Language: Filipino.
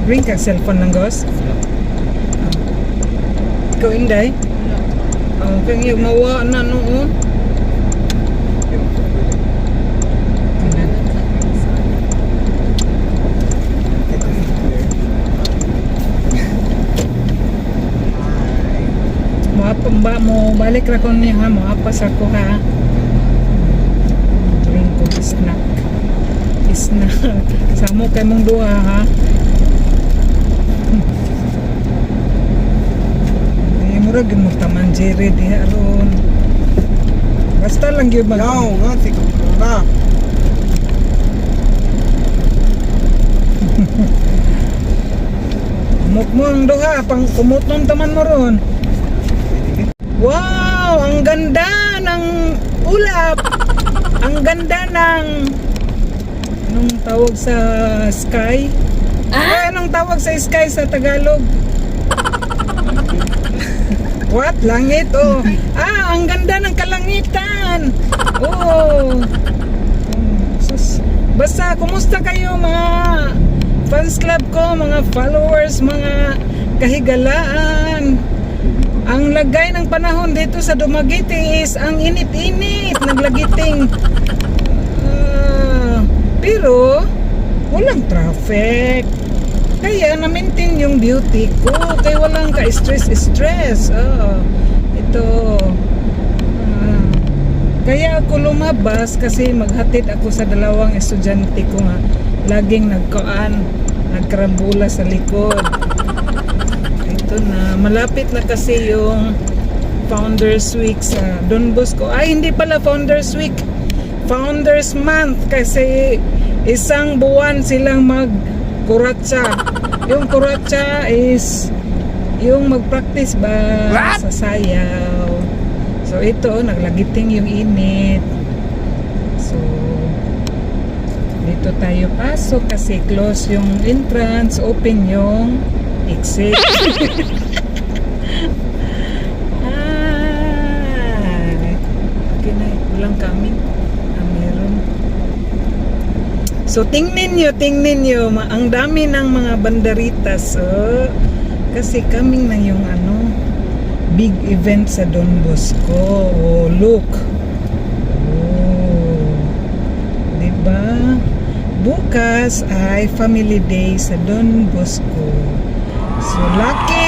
Ring kag cellphone ng gos. Ikaw inday. Kang yung mawa na noon. Moapamba mo balik ra ko niya ha, moapas ako ha. Drink ko snack. Samo kay mong duha ha. Murag mo taman Jerry di aron. Basta lang gyud mag. No, nga tigo na. Kumot mo ang duha pang kumutnom taman mo ron. Wow, ang ganda ng ulap. Ang ganda ng anong tawag sa sky? Anong tawag sa sky sa Tagalog? What? Langit? Oh. Ang ganda ng kalangitan. Oh. Sus. Basta, kumusta kayo mga fans club ko, mga followers, mga kahigalaan? Ang lagay ng panahon dito sa Dumaguete is ang init-init, naglagiting. Pero, walang traffic. Kaya na-maintain yung beauty ko. Kaya walang ka-stress. Ito. Kaya ako lumabas kasi maghatid ako sa dalawang estudyante ko nga. Laging nagkarambula sa likod. Ito na. Malapit na kasi yung Founders Week sa Don Bosco. Ay, hindi pala Founders Week. Founders Month kasi isang buwan silang kuratsa. Yung kuratsa is yung mag-practice ba sa sayaw. So ito, naglagiting yung init. So dito tayo pasok kasi close yung entrance, open yung exit. Okay na, walang coming. Meron. So tingnan nyo, ang dami ng mga banderitas. Kasi coming na yung big event sa Don Bosco. Oh, look. Oh. Diba? Bukas ay family day sa Don Bosco. So lucky